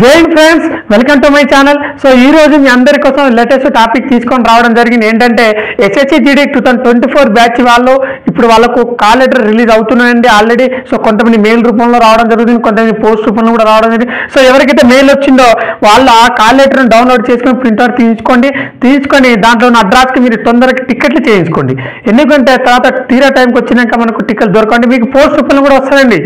జై friends, welcome to my channel. So ఈ రోజు మీ అందరి కోసం లేటెస్ట్ టాపిక్ తీసుకొని రావడం జరిగింది. ఏంటంటే SSC GD 2024 బ్యాచ్ వాళ్ళు ఇప్పుడు వాళ్ళకు కాల్ లెటర్ రిలీజ్ అవుతున్నాయండి ఆల్రెడీ. సో కొంతమంది మెయిల్ రూపంలో రావడం జరుగుతుంది, కొంతమంది పోస్ట్ రూపంలో కూడా రావడం జరిగింది. సో ఎవరికైతే మెయిల్ వచ్చిందో వాళ్ళు ఆ కాల్ లెటర్ని డౌన్లోడ్ చేసుకొని ప్రింట్అవుట్ తీసుకొని దాంట్లో ఉన్న అడ్రస్కి మీరు తొందరగా టికెట్లు చేయించుకోండి. ఎందుకంటే తర్వాత తీరా టైంకి వచ్చినాక మనకు టికెట్ దొరకండి. మీకు పోస్ట్ రూపంలో కూడా వస్తాయండి.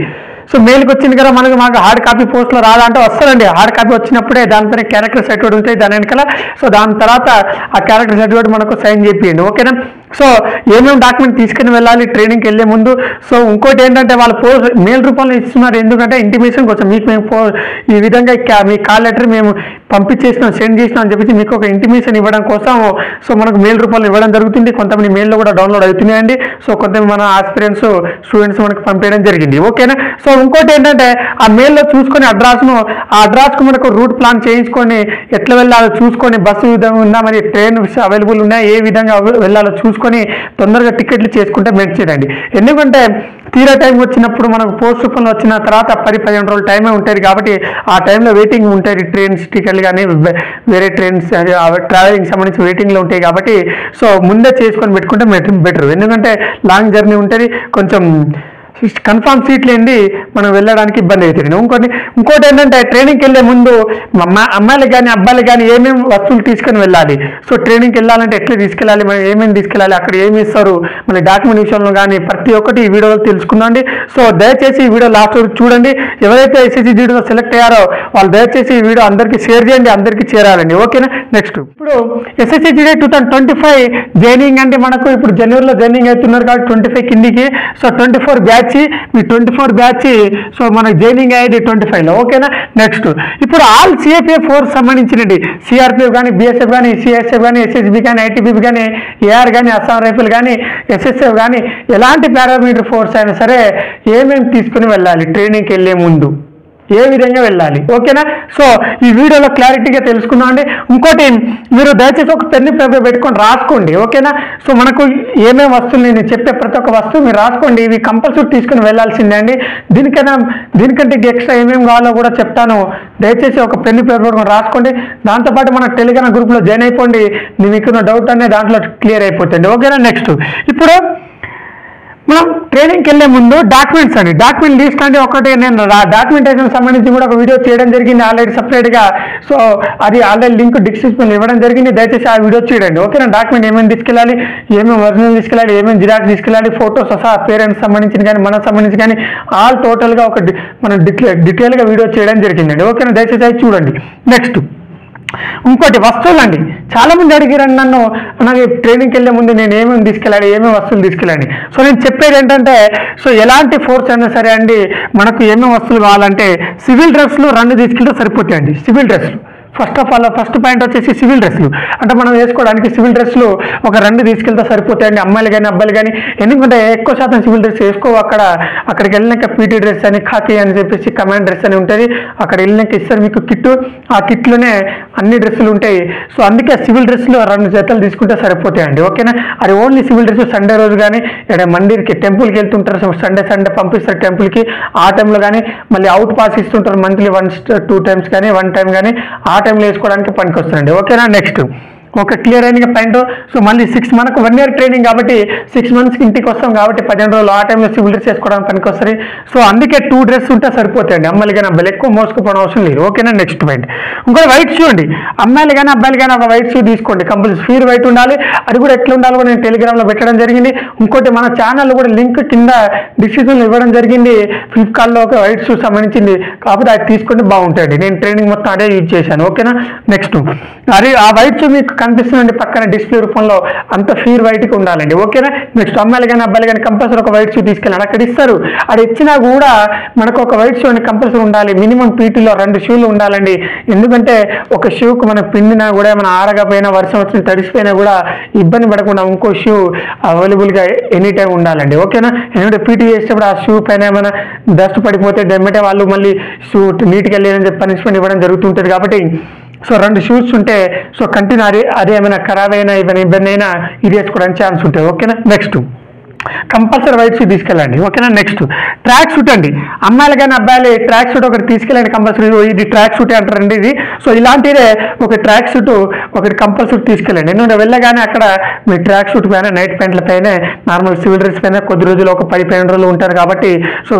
సో మెయిల్కి వచ్చింది కదా, మాకు హార్డ్ కాపీ పోస్ట్లో రాదంటే వస్తుందండి. హార్డ్ కాపీ వచ్చినప్పుడే దానిపైన క్యారెక్టర్ సర్టిఫికేట్ ఉంటాయి దాని వెనకాల. సో దాని తర్వాత ఆ క్యారెక్టర్ సర్టిఫికేట్ మనకు సైన్ చేయండి, ఓకేనా. సో ఏమేమి డాక్యుమెంట్ తీసుకుని వెళ్ళాలి ట్రైనింగ్కి వెళ్ళే ముందు. సో ఇంకోటి ఏంటంటే వాళ్ళు పోస్ట్ మెయిల్ రూపంలో ఇస్తున్నారు, ఎందుకంటే ఇంటిమేషన్ కోసం. మీకు మేము ఈ విధంగా మీ కాల్ లెటర్ మేము పంపించేసినాం, సెండ్ చేసినాం అని చెప్పేసి మీకు ఒక ఇంటిమేషన్ ఇవ్వడం కోసం సో మనకు మెయిల్ రూపంలో ఇవ్వడం జరుగుతుంది. కొంతమంది మెయిల్లో కూడా డౌన్లోడ్ అవుతున్నాయండి. సో కొంతమంది మన ఆస్పిరెంట్స్ స్టూడెంట్స్ మనకు పంపించడం జరిగింది, ఓకేనా. సో ఇంకోటి ఏంటంటే ఆ మెయిల్లో చూసుకొని ఆ అడ్రస్కు మనకు రూట్ ప్లాన్ చేయించుకొని ఎట్లా వెళ్ళాలో చూసుకొని, బస్సు విధంగా ఉందా, మరి ట్రైన్ అవైలబుల్ ఉన్నాయా, ఏ విధంగా వెళ్ళాలో చూసుకొని తొందరగా టికెట్లు చేసుకుంటే మంచిదండి. ఎందుకంటే తీరా టైం వచ్చినప్పుడు మనకు పోస్ట్ రూపంలో వచ్చిన తర్వాత 10-15 రోజులు టైమే ఉంటుంది కాబట్టి ఆ టైంలో వెయిటింగ్ ఉంటుంది. ట్రైన్స్ టికెట్లు కానీ వేరే ట్రైన్స్ ట్రావెలింగ్ సంబంధించి వెయిటింగ్లో ఉంటాయి కాబట్టి సో ముందే చేసుకొని పెట్టుకుంటే బెటర్. ఎందుకంటే లాంగ్ జర్నీ ఉంటుంది, కొంచెం కన్ఫామ్ సీట్లు ఏంటి మనం వెళ్ళడానికి ఇబ్బంది అవుతుంది. ఇంకోటి ఏంటంటే ట్రైనింగ్కి వెళ్ళే ముందు అమ్మాయిలకు కానీ అబ్బాయిలకు కానీ ఏమేమి వస్తువులు తీసుకొని వెళ్ళాలి. సో ట్రైనింగ్కి వెళ్ళాలంటే ఎట్లా తీసుకెళ్ళాలి, మనం ఏమేమి తీసుకెళ్ళాలి, అక్కడ ఏమి ఇస్తారు, మన డాక్యుమెంట్ విషయంలో కానీ ప్రతి ఒక్కటి ఈ వీడియోలో తెలుసుకుందండి. సో దయచేసి ఈ వీడియో లాస్ట్ వరకు చూడండి. ఎవరైతే SSC GDలో సెలెక్ట్ అయ్యారో వాళ్ళు దయచేసి ఈ వీడియో అందరికీ షేర్ చేయండి, అందరికీ చేరాలండి, ఓకేనా. నెక్స్ట్ ఇప్పుడు SSC GD 2025 జాయినింగ్ అంటే మనకు ఇప్పుడు జనవరిలో జాయినింగ్ అవుతున్నారు కాబట్టి 25 కిందికి. సో 24 బ్యాచ్ మీ 24 బ్యాచ్ సో మనకు జాయినింగ్ అయ్యేది 25లో, ఓకేనా. నెక్స్ట్ ఇప్పుడు ఆల్ CFA ఫోర్స్ సంబంధించినది CRPF కానీ, BSF కానీ, CSF కానీ, SSB కానీ, ITBP కానీ, AR కానీ, అస్సాం రైఫిల్ కానీ, SSF కానీ ఎలాంటి పారామీటర్ ఫోర్స్ అయినా సరే ఏమేమి తీసుకుని వెళ్ళాలి ట్రైనింగ్కి వెళ్ళే ముందు, ఏ విధంగా వెళ్ళాలి, ఓకేనా. సో ఈ వీడియోలో క్లారిటీగా తెలుసుకుందాం అండి. ఇంకోటి మీరు దయచేసి ఒక పెన్ను పేపర్ పెట్టుకొని రాసుకోండి, ఓకేనా. సో మనకు ఏమేమి వస్తువులు నేను చెప్పే ప్రతి ఒక్క వస్తువు మీరు రాసుకోండి. ఇవి కంపల్సరీ తీసుకుని వెళ్ళాల్సిందే అండి. దీనికంటే ఎక్స్ట్రా ఏమేమి కావాలో కూడా చెప్తాను. దయచేసి ఒక పెన్ను పేపర్ పెట్టుకొని రాసుకోండి. దాంతోపాటు మన టెలిగ్రామ్ గ్రూప్లో జాయిన్ అయిపోండి. మీకున్న డౌట్ అనేది దాంట్లో క్లియర్ అయిపోతుంది, ఓకేనా. నెక్స్ట్ ఇప్పుడు మనం ట్రైనింగ్కి వెళ్ళే ముందు డాక్యుమెంట్స్ అండి, డాక్యుమెంట్ లిస్ట్ అంటే ఒకటి నేను డాక్యుమెంటేషన్ సంబంధించి కూడా ఒక వీడియో చేయడం జరిగింది ఆల్రెడీ సపరేట్గా. సో అది ఆల్రెడీ లింక్ డిస్క్రిప్షన్ ఇవ్వడం జరిగింది, దయచేసి ఆ వీడియో చూడండి, ఓకేనా. డాక్యుమెంట్ ఏమేమి తీసుకెళ్ళాలి, ఏమేమి ఒరిజినల్ తీసుకెళ్ళాలి, ఏమేమి జిరాక్స్ తీసుకెళ్ళాలి, ఫోటోస్ సహా పేరెంట్స్ సంబంధించిన కానీ మనకు సంబంధించి కానీ ఆల్ టోటల్గా ఒక మనం డీటెయిల్గా వీడియో చేయడం జరిగిందండి, ఓకేనా. దయచేసి అది చూడండి. నెక్స్ట్ ఇంకోటి వస్తువులు అండి. చాలామంది అడిగారండి నన్ను, నాకు ట్రైనింగ్కి వెళ్ళే ముందు నేను ఏమేమి తీసుకెళ్ళాలి, ఏమేమి వస్తువులు తీసుకెళ్ళండి. సో నేను చెప్పేది ఏంటంటే సో ఎలాంటి ఫోర్స్ అయినా సరే అండి మనకు ఏమేమి వస్తువులు కావాలంటే సివిల్ డ్రెస్లు 2 తీసుకెళ్తే సరిపోతాయండి. సివిల్ డ్రెస్లు ఫస్ట్ పాయింట్ వచ్చేసి సివిల్ డ్రెస్లు అంటే మనం వేసుకోవడానికి సివిల్ డ్రెస్లు ఒక 2 తీసుకెళ్తే సరిపోతాయండి, అమ్మాయిలు కానీ అబ్బాయిలు కానీ. ఎందుకంటే ఎక్కువ శాతం సివిల్ డ్రెస్ వేసుకోవు. అక్కడికి వెళ్ళినాక PT డ్రెస్ అని, ఖాకీ అని చెప్పేసి కమాండ్ డ్రెస్ అని ఉంటుంది. అక్కడ వెళ్ళినాక ఇస్తారు మీకు కిట్టు, ఆ కిట్లోనే అన్ని డ్రెస్సులు ఉంటాయి. సో అందుకే సివిల్ డ్రెస్లు 2 జతలు తీసుకుంటే సరిపోతాయండి, ఓకేనా. అది ఓన్లీ సివిల్ డ్రెస్ సండే రోజు కానీ మందిర్కి టెంపుల్కి వెళ్తుంటారు, సండే పంపిస్తారు టెంపుల్కి. ఆ టైంలో కానీ మళ్ళీ అవుట్ పాస్ ఇస్తుంటారు మంత్లీ 1-2 టైమ్స్ కానీ 1 టైం కానీ ఆ టైంలో వేసుకోవడానికి పనికి వస్తుందండి, ఓకేనా. నెక్స్ట్ ఒక క్లియర్ అయిన పాయింట్. సో మళ్ళీ మనకు 1 year ట్రైనింగ్ కాబట్టి 6 monthsకి ఇంటికి వస్తాం కాబట్టి 15 రోజులు ఆ టైంలో సివిల్ డ్రెస్ వేసుకోవడానికి పనికి వస్తుంది. సో అందుకే 2 డ్రెస్ ఉంటే సరిపోతాయండి, అమ్మాయిలు కానీ అబ్బాయిలు ఎక్కువ మోసుకుపోవడం అవసరం లేదు, ఓకేనా. నెక్స్ట్ పాయింట్ ఇంకోటి వైట్ షూ అండి. అమ్మాయిలు కానీ అబ్బాయిలు కానీ ఒక వైట్ షూ తీసుకోండి, కంపల్సరీ ప్యూర్ వైట్ ఉండాలి. అది కూడా ఎట్లా ఉండాలో నేను టెలిగ్రామ్లో పెట్టడం జరిగింది. ఇంకోటి మన ఛానల్లో కూడా లింక్ కింద డిస్క్రిప్షన్లో ఇవ్వడం జరిగింది. ఫ్లిప్కార్ట్లో ఒక వైట్ షూ సంబంధించింది, కాకపోతే అది తీసుకుంటే బాగుంటుంది. నేను ట్రైనింగ్ మొత్తం అదే యూజ్ చేశాను, ఓకేనా. నెక్స్ట్ అది ఆ వైట్ షూ మీకు కనిపిస్తుందండి పక్కన డిస్ప్లే రూపంలో, అంత ప్యూర్ వైట్గా ఉండాలండి, ఓకేనా. నెక్స్ట్ అమ్మాయిలు కానీ అబ్బాయిలు కానీ కంపల్సరీ ఒక వైట్ షూ తీసుకెళ్ళాలి. అక్కడ ఇస్తారు, అది ఇచ్చినా కూడా మనకు ఒక వైట్ షూ అని కంపల్సరీ ఉండాలి. మినిమం PTలో 2 షూలు ఉండాలండి. ఎందుకంటే ఒక షూకు మనం పిండినా కూడా మన ఆరకపోయినా వర్షం వచ్చిన తడిసిపోయినా కూడా ఇబ్బంది పడకుండా ఇంకో షూ అవైలబుల్గా ఎనీ టైం ఉండాలండి, ఓకేనా. ఎందుకంటే PT చేసేటప్పుడు ఆ షూ పైన ఏమైనా డస్ట్ పడిపోతే దెమ్మటే వాళ్ళు మళ్ళీ షూ నీట్గా వెళ్ళేదని చెప్పి పనిష్మెంట్ ఇవ్వడం జరుగుతుంటుంది కాబట్టి సో 2 షూస్ ఉంటే సో కంటిన్యూ అదే ఏమైనా ఖరాబ్ అయినా ఏమైనా ఇబ్బంది అయినా ఇది వేసుకోవడానికి ఛాన్స్ ఉంటుంది, ఓకేనా. నెక్స్ట్ కంపల్సరీ వైట్ షూట్ తీసుకెళ్ళండి. ఓకేనా. నెక్స్ట్ ట్రాక్ షూట్ అండి. అమ్మాయిలు కానీ అబ్బాయిలు ట్రాక్ షూట్ ఒకటి తీసుకెళ్ళండి కంపల్సరీ. ఇది ట్రాక్ షూట్ అంటారండి ఇది. సో ఇలాంటిదే ఒక ట్రాక్ షూట్ ఒకటి కంపల్సరీ తీసుకెళ్ళండి. ఎందుకంటే వెళ్ళగానే అక్కడ మీ ట్రాక్ షూట్ పైన నైట్ ప్యాంట్ల పైన నార్మల్ సివిల్ డ్రెస్ పైన కొద్ది రోజులు ఒక 10-15 రోజులు ఉంటారు కాబట్టి సో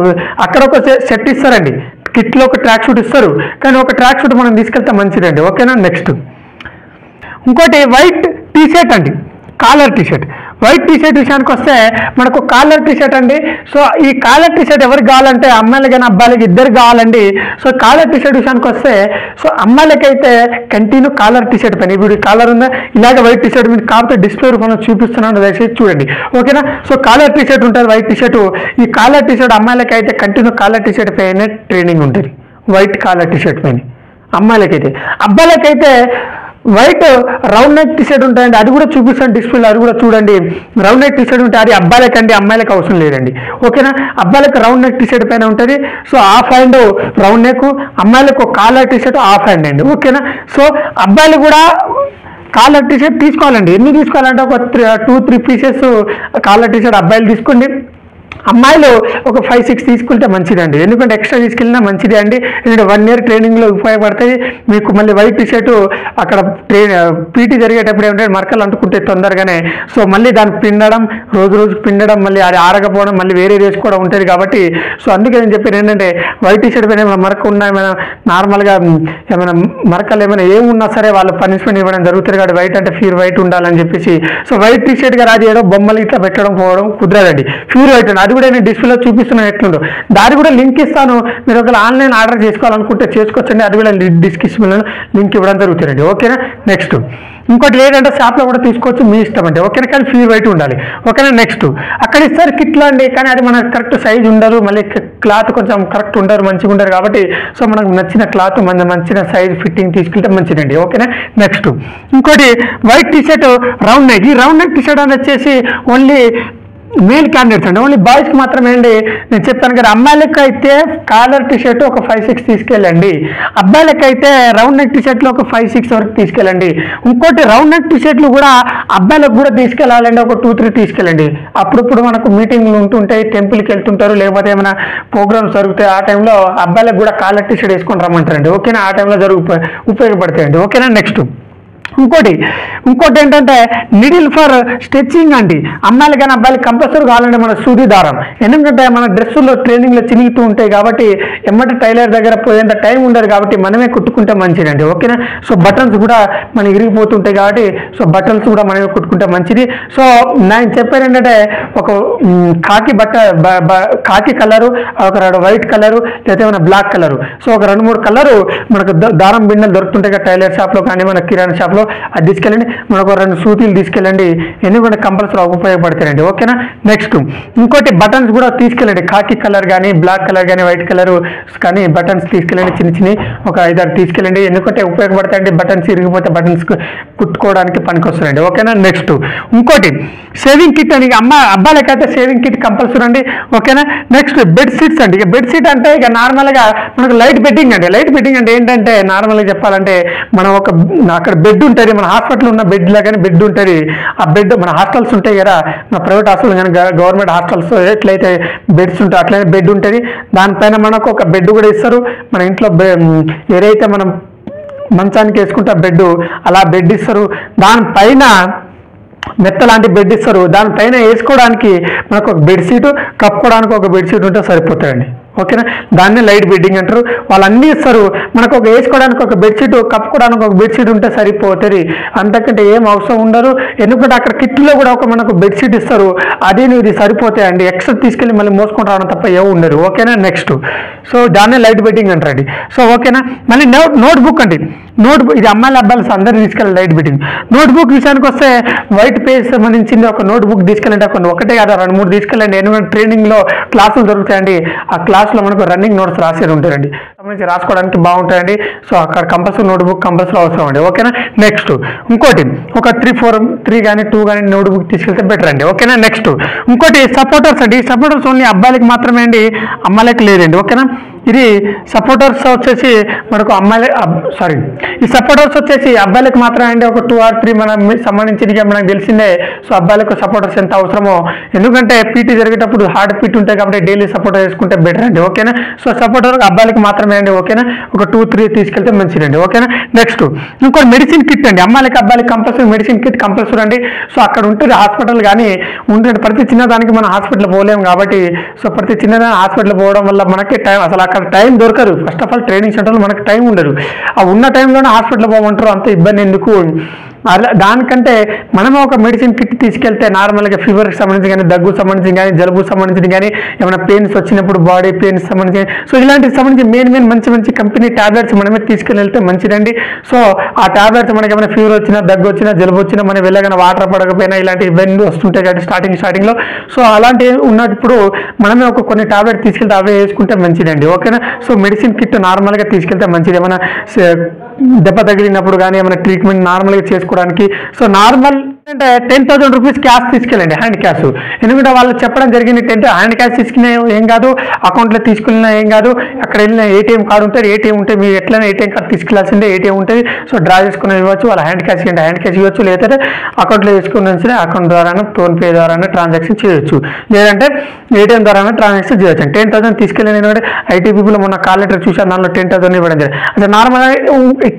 అక్కడ ఒక సెట్ ఇస్తారండి. కిట్లో ఒక ట్రాక్ షూట్ ఇస్తారు, కానీ ఒక ట్రాక్ షూట్ మనం తీసుకెళ్తే మంచిదండి. ఓకేనా. నెక్స్ట్ ఇంకోటి వైట్ టీషర్ట్ అండి, కాలర్ టీషర్ట్. వైట్ టీషర్ట్ విషయానికి వస్తే మనకు కాలర్ టీషర్ట్ అండి. సో ఈ కాలర్ టీషర్ట్ ఎవరికి కావాలంటే అమ్మాయిలు కానీ అబ్బాయిలకి ఇద్దరు కావాలండి. సో కాలర్ టీషర్ట్ విషయానికి వస్తే సో అమ్మాయిలకైతే కంటిన్యూ కాలర్ టీషర్ట్ పైన ఇప్పుడు కాలర్ ఉందా ఇలాగే వైట్ టీషర్ట్ మీద కాకపోతే డిస్ప్లే మనం చూపిస్తున్నాను దయచేసి చూడండి. ఓకేనా. సో కాలర్ టీషర్ట్ ఉంటుంది వైట్ టీషర్ట్. ఈ కాలర్ టీషర్ట్ అమ్మాయిలకైతే కంటిన్యూ కాలర్ టీషర్ట్ పైన ట్రైనింగ్ ఉంటుంది, వైట్ కాలర్ టీషర్ట్ పైన అమ్మాయిలకైతే. అబ్బాయిలకైతే వైట్ రౌండ్ నెక్ టీషర్ట్ ఉంటాయండి, అది కూడా చూపిస్తాను డిస్ప్లేలో, అది కూడా చూడండి. రౌండ్ నెక్ టీషర్ట్ ఉంటుంది, అది అబ్బాయిలకండి, అమ్మాయిలకు అవసరం లేదండి. ఓకేనా. అబ్బాయిలకు రౌండ్ నెక్ టీషర్ట్ పైన ఉంటుంది. So half hand round neck, అమ్మాయిలకు కాలర్ టీషర్ట్ హాఫ్ హ్యాండ్ అండి. ఓకేనా. సో అబ్బాయిలు కూడా కాలర్ టీషర్ట్ తీసుకోవాలండి. ఎన్ని తీసుకోవాలంటే ఒక 2-3 పీసెస్ కాలర్ టీషర్ట్ అబ్బాయిలు తీసుకోండి. అమ్మాయిలు ఒక 5-6 తీసుకుంటే మంచిదండి. ఎందుకంటే ఎక్స్ట్రా తీసుకెళ్ళినా మంచిదే అండి. ఎందుకంటే 1 year ట్రైనింగ్లో ఉపయోగపడతాయి మీకు. మళ్ళీ వైట్ టీషర్ట్ అక్కడ పీటీ జరిగేటప్పుడు ఏమంటే మరకలు అంటుకుంటే తొందరగానే. సో మళ్ళీ దాన్ని పిండడం, రోజు పిండడం, మళ్ళీ అది ఆరకపోవడం, మళ్ళీ వేరే వేసుకోవడం ఉంటుంది కాబట్టి సో అందుకే నేను చెప్పాను ఏంటంటే వైట్ టీషర్ట్ పైన ఏమైనా మరక ఉన్నా, ఏమైనా నార్మల్గా ఏమైనా మరకలు ఏమైనా ఏమున్నా సరే వాళ్ళు పనిష్మెంట్ ఇవ్వడం జరుగుతుంది కాబట్టి వైట్ అంటే ప్యూర్ వైట్ ఉండాలని చెప్పేసి. సో వైట్ టీషర్ట్ గా అది ఏదో బొమ్మలు ఇట్లా పెట్టడం పోవడం కుదరదండి. ప్యూర్ వైట్ అండి. అది కూడా నేను డిస్ప్లేలో చూపిస్తున్నాను ఎట్లుండో. దాని కూడా లింక్ ఇస్తాను, మీరు ఒకవేళ ఆన్లైన్ ఆర్డర్ చేసుకోవాలనుకుంటే చేసుకోవచ్చండి. అది కూడా డిస్క్రిప్షన్లో లింక్ ఇవ్వడం జరుగుతుందండి. ఓకేనా. నెక్స్ట్ ఇంకోటి ఏంటంటే షాప్లో కూడా తీసుకోవచ్చు, మీ ఇష్టం అండి. ఓకేనా. కానీ ప్యూర్ వైట్ ఉండాలి. ఓకేనా. నెక్స్ట్ అక్కడ ఇస్తారు కిట్లో అండి, కానీ అది మనకు కరెక్ట్ సైజ్ ఉండరు, మళ్ళీ క్లాత్ కొంచెం కరెక్ట్ ఉండరు, మంచిగా ఉండరు కాబట్టి సో మనకు నచ్చిన క్లాత్ మంచిన సైజ్ ఫిట్టింగ్ తీసుకెళ్తే మంచిదండి. ఓకేనా. నెక్స్ట్ ఇంకోటి వైట్ టీషర్ట్ రౌండ్ నెక్. ఈ రౌండ్ నెక్ టీషర్ట్ అని వచ్చేసి ఓన్లీ మేల్ క్యాండిడేట్స్ అండి, ఓన్లీ బాయ్స్కి మాత్రమే అండి. నేను చెప్తాను కదా, అమ్మాయిలకి అయితే కాలర్ టీషర్ట్ ఒక 5-6 తీసుకెళ్ళండి. అబ్బాయిలకైతే రౌండ్ నెక్ టీషర్ట్లు ఒక 5-6 వరకు తీసుకెళ్ళండి. ఇంకోటి రౌండ్ నెక్ టీషర్ట్లు కూడా అబ్బాయిలకు కూడా తీసుకెళ్ళాలండి, ఒక 2-3 తీసుకెళ్ళండి. అప్పుడప్పుడు మనకు మీటింగ్లు ఉంటుంటాయి, టెంపుల్కి వెళ్తుంటారు, లేకపోతే ఏమైనా ప్రోగ్రామ్స్ జరుగుతాయి, ఆ టైంలో అబ్బాయిలకు కూడా కాలర్ టీషర్ట్ వేసుకొని రమ్మంటారండి. ఓకేనా. ఆ టైంలో ఉపయోగపడతాయండి. ఓకేనా. నెక్స్ట్ ఇంకోటి ఏంటంటే నిడిల్ ఫర్ స్టిచ్చింగ్ అండి. అమ్మాయిలు కానీ అబ్బాయిలు కంపల్సరీ కావాలంటే మన సూది దారం. ఎందుకంటే మన డ్రెస్సుల్లో ట్రైనింగ్లో చినిగితూ ఉంటాయి కాబట్టి ఎమ్మటి టైలర్ దగ్గర పోయేంత టైం ఉండదు కాబట్టి మనమే కుట్టుకుంటే మంచిదండి. ఓకేనా. సో బటన్స్ కూడా మనకి ఇరిగిపోతుంటాయి కాబట్టి సో బటన్స్ కూడా మనమే కుట్టుకుంటే మంచిది. సో నేను చెప్పాను ఏంటంటే ఒక కాకి కలరు, ఒక వైట్ కలరు, లేదా ఏమైనా బ్లాక్ కలరు. సో ఒక 2-3 కలరు మనకు దారం బిండలు దొరుకుతుంటాయి కదా టైలర్ షాప్లో కానీ మన కిరాణా షాప్లో, అది తీసుకెళ్ళండి. మనకు 2 సూతీలు తీసుకెళ్ళండి, ఎందుకంటే కంపల్సరీ ఉపయోగపడతాయండి. ఓకేనా. నెక్స్ట్ ఇంకోటి బటన్స్ కూడా తీసుకెళ్ళండి. కాకి కలర్ కానీ బ్లాక్ కలర్ కానీ వైట్ కలర్ కానీ బటన్స్ తీసుకెళ్ళండి, చిన్న ఒక 5-6 తీసుకెళ్ళండి, ఎందుకంటే ఉపయోగపడతాయండి. Buttons ఇరిగిపోతే buttons కుట్టుకోవడానికి పనికొస్తాయండి. ఓకేనా. నెక్స్ట్ ఇంకోటి షేవింగ్ కిట్ అని అబ్బాయిలకైతే షేవింగ్ కిట్ కంపల్సరీ అండి. ఓకేనా. నెక్స్ట్ బెడ్ షీట్స్ అండి. బెడ్ షీట్ అంటే ఇక నార్మల్గా మనకు లైట్ బెడ్డింగ్ అండి. లైట్ బెడ్డింగ్ అంటే ఏంటంటే నార్మల్గా చెప్పాలంటే మనం అక్కడ బెడ్ ఉంటుంది, మన హాస్పిటల్ ఉన్న బెడ్ లాగానే బెడ్ ఉంటుంది. ఆ బెడ్ మన హాస్టల్స్ ఉంటాయి కదా, మన ప్రైవేట్ హాస్టల్ కానీ గవర్నమెంట్ హాస్టల్స్ ఎట్లయితే బెడ్స్ ఉంటాయి అట్లనే బెడ్ ఉంటుంది. దానిపైన మనకు ఒక బెడ్ కూడా ఇస్తారు. మన ఇంట్లో ఏదైతే మనం మంచానికి వేసుకుంటే బెడ్ అలా బెడ్ ఇస్తారు. దానిపైన మెత్త లాంటి బెడ్ ఇస్తారు. దానిపైన వేసుకోవడానికి మనకు ఒక బెడ్షీట్, కప్పుకోవడానికి ఒక బెడ్షీట్ ఉంటే సరిపోతాయండి. ఓకేనా. దాన్ని లైట్ బెడ్డింగ్ అంటారు. వాళ్ళు అన్నీ ఇస్తారు. మనకు ఒక వేసుకోవడానికి ఒక బెడ్షీట్, కప్పుకోవడానికి ఒక బెడ్షీట్ ఉంటే సరిపోతుంది, అంతకంటే ఏం అవసరం ఉండదు. ఎందుకంటే అక్కడ కిట్లో కూడా మనకు బెడ్షీట్ ఇస్తారు, అది ఇది సరిపోతాయండి. ఎక్స్ట్రా తీసుకెళ్ళి మళ్ళీ మోసుకొని రావడం తప్ప ఏమి ఉండరు. ఓకేనా. నెక్స్ట్ సో దాన్నే లైట్ బెడ్డింగ్ అంటారండి. సో ఓకేనా. మళ్ళీ నోట్బుక్ అండి. నోట్బుక్ ఇది అమ్మాయిల అబ్బాయిలు అందరూ తీసుకెళ్ళి లైట్ బెడ్డింగ్. నోట్బుక్ విషయానికి వస్తే వైట్ పేజ్ సంబంధించింది ఒక నోట్బుక్ తీసుకెళ్ళండి. ఒకటే కాదు 2-3 తీసుకెళ్ళండి. ఎందుకంటే ట్రైనింగ్లో క్లాసులు దొరుకుతాయండి. ఆ క్లాస్లో మనకు రన్నింగ్ నోట్స్ రాసేది ఉంటాయండి, సంబంధించి రాసుకోవడానికి బాగుంటాయండి. సో అక్కడ కంపల్సరీ నోట్బుక్ కంపల్సరీ అవసరం అండి. ఓకేనా. నెక్స్ట్ ఇంకోటి ఒక 3 కానీ 2 కానీ నోట్బుక్ తీసుకెళ్తే బెటర్ అండి. ఓకేనా. నెక్స్ట్ ఇంకోటి సపోర్టర్స్ అండి. సపోర్టర్స్ ఓన్లీ అబ్బాయిలకి మాత్రమే అండి, అమ్మాయిలకి లేదండి. ఓకేనా. ఇది సపోర్టర్స్ వచ్చేసి మనకు అమ్మాయిలే సారీ ఈ సపోర్టర్స్ వచ్చేసి అబ్బాయిలకు మాత్రమే అండి. ఒక 2 or 3 మనం సంబంధించిన మనకు తెలిసిందే. సో అబ్బాయిలకు సపోర్టర్స్ ఎంత అవసరమో, ఎందుకంటే పీటీ జరిగేటప్పుడు హార్డ్ పీటీ ఉంటాయి కాబట్టి డైలీ సపోర్టర్ వేసుకుంటే బెటర్ అండి. ఓకేనా. సో సపోర్టర్ అబ్బాయిలకు మాత్రమే అండి. ఓకేనా. ఒక 2-3 తీసుకెళ్తే మంచిదండి. ఓకేనా. నెక్స్ట్ ఇంకోటి మెడిసిన్ కిట్ అండి. అమ్మాయిలకి అబ్బాయిలకి కంపల్సరీ మెడిసిన్ కిట్ కంపల్సరీ అండి. సో అక్కడ ఉంటుంది హాస్పిటల్, కానీ ఉంటుంది ప్రతి చిన్నదానికి మనం హాస్పిటల్ పోలేము కాబట్టి, సో ప్రతి చిన్నదాని హాస్పిటల్ పోవడం వల్ల మనకి టైం అసలు అక్కడ టైం దొరకదు. ఫస్ట్ ఆఫ్ ఆల్ ట్రైనింగ్ సెంటర్లో మనకి టైం ఉండదు. ఆ ఉన్న టైంలోనే హాస్పిటల్ పోమంటారు, అంత ఇబ్బంది ఎందుకు. అలా దానికంటే మనమే ఒక మెడిసిన్ కిట్ తీసుకెళ్తే నార్మల్గా ఫీవర్కి సంబంధించి కానీ, దగ్గు సంబంధించి కానీ, జలుబు సంబంధించి కానీ, ఏమైనా పెయిన్స్ వచ్చినప్పుడు బాడీ పెయిన్స్ సంబంధించి, సో ఇలాంటికి సంబంధించి మెయిన్ మంచి కంపెనీ టాబ్లెట్స్ మనమే తీసుకెళ్ళి వెళ్తే మంచిదండి. సో ఆ టాబ్లెట్స్ మనకి ఏమైనా ఫీవర్ వచ్చినా, దగ్గు వచ్చినా, జలుబు వచ్చినా, మనం వెళ్ళగానే వాటర్ పడకపోయినా ఇలాంటి ఇబ్బంది వస్తుంటాయి కాబట్టి స్టార్టింగ్లో, సో అలాంటి ఉన్నప్పుడు మనమే ఒక కొన్ని టాబ్లెట్ తీసుకెళ్తే అవే వేసుకుంటే మంచిదండి. ఓకేనా. సో మెడిసిన్ కిట్ నార్మల్గా తీసుకెళ్తే మంచిది. ఏమైనా దెబ్బ తగిలినప్పుడు కానీ ఏమైనా ట్రీట్మెంట్ నార్మల్గా చేసుకోవడానికి. సో నార్మల్ అంటే 10,000 రూపీస్ క్యాష్ తీసుకెళ్ళండి, హ్యాండ్ క్యాష్. ఎందుకంటే వాళ్ళు చెప్పడం జరిగింది హ్యాండ్ క్యాష్ తీసుకునే ఏం కాదు, అకౌంట్లో తీసుకున్నా ఏం కాదు, అక్కడ వెళ్ళిన ఏటీఎం కార్డు ఉంటుంది, ఏటీఎం ఉంటే మీరు ఎట్లయినా ఏటీఎం కార్డు తీసుకెళ్లాల్సిందే, ఏటీఎం ఉంటుంది. సో డ్రా చేసుకుని ఇవ్వచ్చు, వాళ్ళ హ్యాండ్ క్యాష్ ఇవ్వండి, హ్యాండ్ క్యాష్ ఇవ్వచ్చు, లేదంటే అకౌంట్లో వేసుకుని అకౌంట్ ద్వారా ఫోన్పే ద్వారా ట్రాన్సాక్షన్ చేయొచ్చు, లేదంటే ఏటీఎం ద్వారా ట్రాన్సాక్షన్ చేయొచ్చు. 10,000 తీసుకెళ్ళండి. ఎందుకంటే ఐటీ పీపుల్ మొన్న కాల్ లెటర్ చూసాను, దానిలో 10,000 ఇవ్వడం జరిగింది. అంటే నార్మల్గా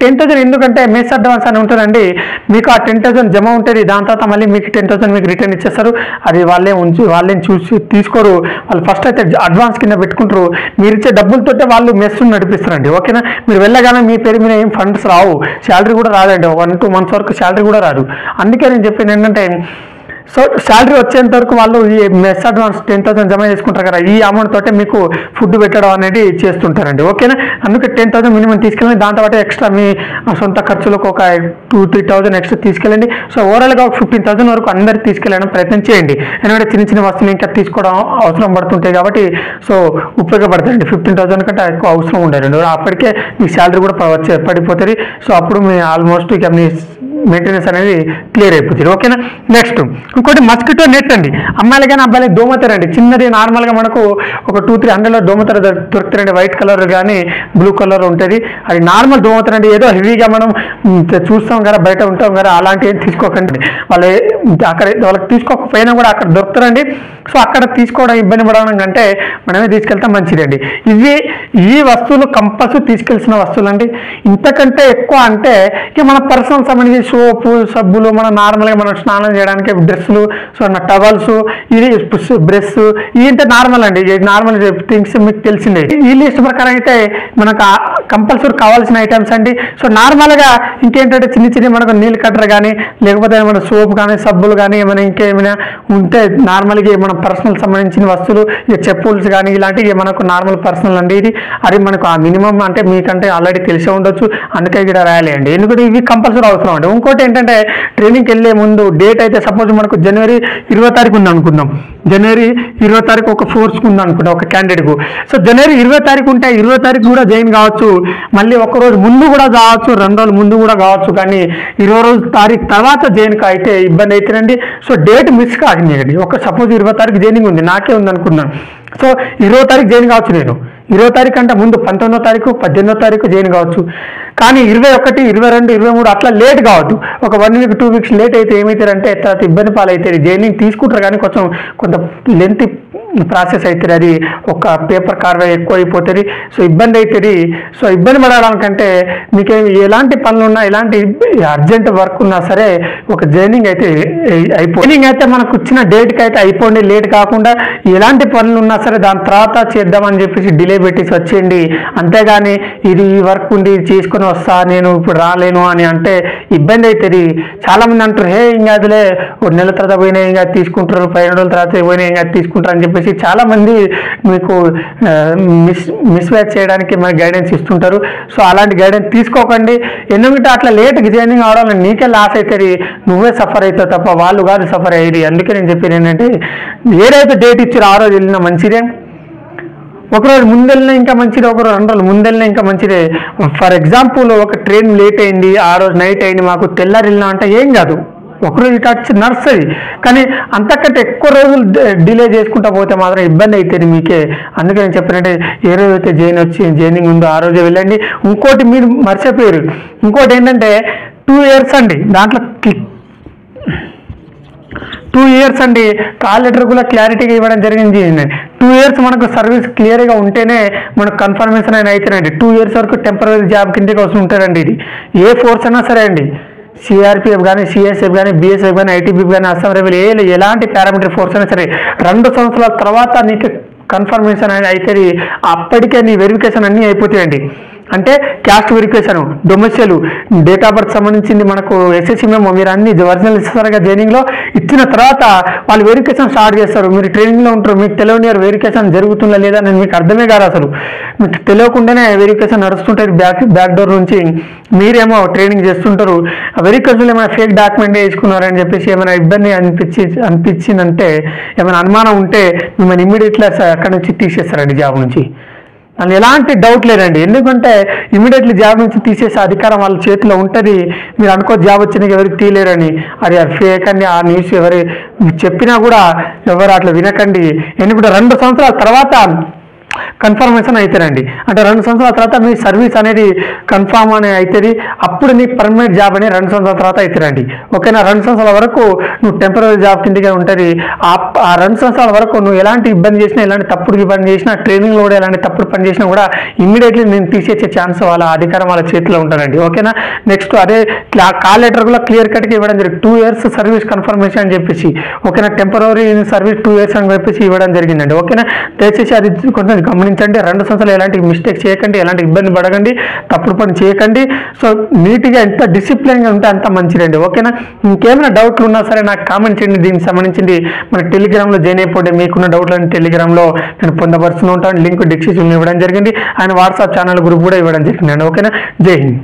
10,000 ఎందుకంటే మెస్ అడ్వాన్స్ అని ఉంటుందండి. మీకు ఆ 10,000 జమ ఉంటుంది, దాని తర్వాత మళ్ళీ మీకు 10,000 మీకు రిటర్న్ ఇచ్చేస్తారు. అది వాళ్ళేం చూసి తీసుకోరు. వాళ్ళు ఫస్ట్ అయితే అడ్వాన్స్ కింద పెట్టుకుంటారు. మీరు ఇచ్చే డబ్బులతోటే వాళ్ళు మెస్ నడిపిస్తారండి. ఓకేనా. మీరు వెళ్ళగానే మీ పేరు మీద ఏం ఫండ్స్ రావు, శాలరీ కూడా రాదండి. 1-2 months వరకు శాలరీ కూడా రాదు. అందుకే నేను చెప్పేది ఏంటంటే, సో శాలరీ వచ్చేంత వరకు వాళ్ళు ఈ మెస్ అడ్వాన్స్ 10,000 జమ చేసుకుంటారు కదా, ఈ అమౌంట్ తోటే మీకు ఫుడ్ పెట్టడం అనేది చేస్తుంటారండి. ఓకేనా. అందుకే 10,000 మినిమం తీసుకెళ్ళండి. దాంతోపాటు ఎక్స్ట్రా మీ సొంత ఖర్చులకు ఒక 2-3,000 ఎక్స్ట్రా తీసుకెళ్ళండి. సో ఓవరాల్గా ఒక 15,000 వరకు అందరికి తీసుకెళ్ళడం ప్రయత్నం చేయండి. ఎందుకంటే చిన్న వస్తువులు ఇంకా తీసుకోవడం అవసరం పడుతుంటాయి కాబట్టి, సో ఉపయోగపడతాయండి. 15,000 కంటే ఎక్కువ అవసరం ఉండదు. అప్పటికే మీ శాలరీ కూడా పడిపోతుంది. సో అప్పుడు మీ ఆల్మోస్ట్ ఇక మీ మెయింటెనెన్స్ అనేది క్లియర్ అయిపోతుంది. ఓకేనా. నెక్స్ట్ ఇంకోటి మస్కిటో నెట్ అండి. అమ్మాయిలు కానీ అబ్బాయిలు దోమతెర అండి. చిన్నది నార్మల్గా మనకు ఒక 200-300 దోమతెర దొరుకుతారండి. వైట్ కలర్ కానీ బ్లూ కలర్ ఉంటుంది. అది నార్మల్ దోమతెర అండి. ఏదో హెవీగా మనం చూస్తాం కదా, బయట ఉంటాం కదా, అలాంటివి తీసుకోకండి. వాళ్ళకి తీసుకోకపోయినా కూడా అక్కడ దొరుకుతారండి. సో అక్కడ తీసుకోవడం ఇబ్బంది పడడం కంటే మనమే తీసుకెళ్తే మంచిదండి. ఈ వస్తువులు కంపల్సరీ తీసుకెళ్సిన వస్తువులు అండి. ఇంతకంటే ఎక్కువ అంటే ఇక మన పర్సనల్ సంబంధించి సోపు, సబ్బులు, మన నార్మల్గా మనం స్నానం చేయడానికి డ్రెస్సులు, సో టవల్స్, ఇది బ్రష్, ఇవి అంటే నార్మల్ అండి. నార్మల్ థింగ్స్ మీకు తెలిసిందే. ఈ లిస్ట్ ప్రకారం అయితే మనకు కంపల్సరీ కావాల్సిన ఐటమ్స్ అండి. సో నార్మల్గా ఇంకేంటంటే చిన్న మనకు నీళ్ళు కట్టర్ కానీ, లేకపోతే ఏమైనా సోప్ కానీ, సబ్బులు కానీ, ఏమైనా ఇంకేమైనా ఉంటే నార్మల్గా మన పర్సనల్ సంబంధించిన వస్తువులు, ఇక చెప్పుల్స్ కానీ ఇలాంటివి మనకు నార్మల్ పర్సనల్ అండి. అది మనకు ఆ మినిమం అంటే మీకంటే ఆల్రెడీ తెలిసే ఉండొచ్చు, అందుకే ఇక్కడ రాయాలి అండి. ఎందుకంటే ఇవి కంపల్సరీ అవసరం అండి. ఇంకోటి ఏంటంటే ట్రైనింగ్కి వెళ్ళే ముందు డేట్ అయితే సపోజ్ మనకు జనవరి 20వ తారీఖు ఉంది అనుకుందాం. జనవరి 20వ తారీఖు ఒక ఫోర్స్కి ఉంది అనుకుంటాం ఒక క్యాండిడేట్కు. సో జనవరి 20వ తారీఖు ఉంటే 20వ తారీఖు కూడా జాయిన్ కావచ్చు, మళ్ళీ ఒకరోజు ముందు కూడా కావచ్చు, 2 రోజులు ముందు కూడా కావచ్చు. కానీ 20వ తారీఖు తర్వాత జాయిన్ అయితే ఇబ్బంది అవుతుందండి. సో డేట్ మిస్ కాకండి. ఒక సపోజ్ 20వ తారీఖు జాయినింగ్ ఉంది, నాకే ఉంది అనుకున్నాను. సో 20వ తారీఖు జాయిన్ కావచ్చు. నేను 20వ తారీఖు అంటే ముందు 19వ తారీఖు, 18వ తారీఖు జాయిన్ కావచ్చు. కానీ 21, 22, 23 అట్లా లేట్ కావద్దు. ఒక 1 week 2 weeks లేట్ అయితే ఏమవుతారంటే తర్వాత ఇబ్బంది పాలవుతుంది. జాయినింగ్ తీసుకుంటారు కానీ కొంత లెంత్ ప్రాసెస్ అవుతుంది. అది ఒక పేపర్ కార్వే ఎక్కువ అయిపోతుంది. సో ఇబ్బంది అవుతుంది. సో ఇబ్బంది పడడానికంటే మీకు ఎలాంటి పనులు ఉన్నా, ఎలాంటి అర్జెంట్ వర్క్ ఉన్నా సరే ఒక జాయినింగ్ అయితే జాయినింగ్ అయితే మనకు ఇచ్చిన డేట్కి అయితే అయిపోండి. లేట్ కాకుండా ఎలాంటి పనులు ఉన్నా సరే దాని తర్వాత చేద్దామని చెప్పేసి డిలే పెట్టేసి వచ్చేయండి. అంతేగాని ఈ వర్క్ ఉండి చేసుకొని వస్తా, నేను ఇప్పుడు రాలేను అని అంటే ఇబ్బంది అవుతుంది. చాలామంది అంటారు, ఇంకా అదిలే 1 నెల తర్వాత పోయినా ఇంకా తీసుకుంటారు, 15 రోజుల తర్వాత పోయినా ఇంకా తీసుకుంటారు అని చెప్పేసి చాలామంది మీకు మిస్మ్యాచ్ చేయడానికి మనకి గైడెన్స్ ఇస్తుంటారు. సో అలాంటి గైడెన్స్ తీసుకోకండి. ఎందుకంటే అట్లా లేట్కి జాయినింగ్ అవడం నీకే లాస్ అవుతుంది, నువ్వే సఫర్ అవుతావు తప్ప వాళ్ళు కాదు సఫర్ అయ్యేది. అందుకే నేను చెప్పేది ఏంటంటే ఏదైతే డేట్ ఇచ్చారో ఆ రోజు వెళ్ళినా మంచిదే, ఒకరోజు ముందెళ్ళినా ఇంకా మంచిదే, ఒకరోజు 2 రోజులు ముందెళ్ళినా ఇంకా మంచిదే. ఫర్ ఎగ్జాంపుల్ ఒక ట్రైన్ లేట్ అయింది, ఆ రోజు నైట్ అయింది, మాకు తెల్లారి వెళ్ళినా అంటే ఏం కాదు, ఒకరోజు ఇటు వచ్చి నడుస్తుంది, కానీ అంతకంటే ఎక్కువ రోజులు డిలే చేసుకుంటా పోతే మాత్రం ఇబ్బంది అవుతుంది మీకే. అందుకే నేను చెప్పినట్టే ఏ రోజు అయితే జాయినింగ్ ఉందో ఆ రోజే వెళ్ళండి. ఇంకోటి మీరు మర్చిపోయారు, ఇంకోటి ఏంటంటే 2 years అండి, దాంట్లో 2 years అండి. కాల్ లెటర్ కూడా క్లారిటీగా ఇవ్వడం జరిగింది. 2 years మనకు సర్వీస్ క్లియర్గా ఉంటేనే మనకు కన్ఫర్మేషన్ అయినా అవుతాయండి. 2 years వరకు టెంపరీ జాబ్ కిందకి వస్తూ ఉంటారండి. ఇది ఏ ఫోర్స్ అయినా సరే అండి, సిఆర్పిఎఫ్ కానీ, సిఎస్ఎఫ్ కానీ, బిఎస్ఎఫ్ కానీ, ఐటీబీఎఫ్ కానీ, అస్సాం రైల్వే ఎలాంటి పారామిలిటరీ ఫోర్స్ అయినా సరే 2 సంవత్సరాల తర్వాత నీకు కన్ఫర్మేషన్ అనేది అవుతుంది. అప్పటికే నీ వెరిఫికేషన్ అన్నీ అయిపోతాయండి. అంటే caste verification, domicile, date of birth సంబంధించింది మనకు ఎస్ఎస్సి మేము మీరు అన్ని ఒరిజినల్ ఇస్తారుగా. జాయినింగ్లో ఇచ్చిన తర్వాత వాళ్ళు వెరిఫికేషన్ స్టార్ట్ చేస్తారు. మీరు ట్రైనింగ్లో ఉంటారు, మీకు తెలియని వెరిఫికేషన్ జరుగుతుందా లేదా అని మీకు అర్థమే కాదు. అసలు మీకు తెలియకుండానే వెరిఫికేషన్ నడుస్తుంటుంది బ్యాక్ డోర్ నుంచి. మీరేమో ట్రైనింగ్ చేస్తుంటారు, వెరిఫికేషన్లో ఏమైనా ఫేక్ డాక్యుమెంట్ వేసుకున్నారని చెప్పేసి ఏమైనా ఇబ్బంది అనిపించిందంటే, ఏమైనా అనుమానం ఉంటే మిమ్మల్ని ఇమ్మీడియట్లీ అక్కడి నుంచి తీసేస్తారండి జాబ్ నుంచి. అని ఎలాంటి డౌట్ లేదండి. ఎందుకంటే ఇమీడియట్లీ జాబ్ నుంచి తీసేసే అధికారం వాళ్ళ చేతిలో ఉంటుంది. మీరు అనుకో జాబ్ వచ్చినాక ఎవరికి తీయలేరని, అది ఫేక్ అండి. ఆ న్యూస్ ఎవరు చెప్పినా కూడా ఎవరు అట్లా వినకండి. ఎందుకంటే 2 సంవత్సరాల తర్వాత కన్ఫర్మేషన్ అవుతారండి. అంటే 2 సంవత్సరాల తర్వాత మీ సర్వీస్ అనేది కన్ఫామ్ అని అవుతుంది. అప్పుడు నీకు పర్మనెంట్ జాబ్ అనేది 2 సంవత్సరాల తర్వాత అవుతారండి. ఓకేనా? 2 సంవత్సరాల వరకు నువ్వు టెంపరీ జాబ్ కిందకే ఉంటుంది. ఆ 2 సంవత్సరాల వరకు నువ్వు ఎలాంటి ఇబ్బంది చేసినా, ఎలాంటి తప్పుడు ఇబ్బంది చేసినా, ట్రైనింగ్లో కూడా ఎలాంటి తప్పుడు పని చేసినా కూడా ఇమ్మీడియట్లీ నేను తీసేసే ఛాన్స్ వాళ్ళ అధికారం వాళ్ళ చేతిలో ఉంటారండి. ఓకేనా? నెక్స్ట్ అదే కాల్ లెటర్ కూడా క్లియర్ కట్గా ఇవ్వడం జరిగింది. 2 years సర్వీస్ కన్ఫర్మేషన్ అని చెప్పేసి, ఓకేనా? టెంపరీ సర్వీస్ 2 years అని చెప్పేసి ఇవ్వడం జరిగిందండి. ఓకేనా? దయచేసి అది కొంచెం గమనించండి. 2 సంవత్సరాలు ఎలాంటి మిస్టేక్ చేయకండి, ఎలాంటి ఇబ్బంది పడకండి, తప్పుడు పని చేయకండి. సో నీట్గా ఎంత డిసిప్లిన్గా ఉంటే అంత మంచిదండి. ఓకేనా? ఇంకేమైనా డౌట్లు ఉన్నా సరే నాకు కామెంట్ చేయండి. దీనికి సంబంధించింది మన టెలిగ్రామ్లో జాయిన్ అయిపోతే మీకున్న డౌట్లను టెలిగ్రామ్లో నేను పొందపరుస్తూ ఉంటాను. లింక్ డిస్క్రిప్షన్లో ఇవ్వడం జరిగింది. ఆయన వాట్సాప్ ఛానల్ గ్రూప్ కూడా ఇవ్వడం జరిగిందండి. ఓకేనా? జై హింద్.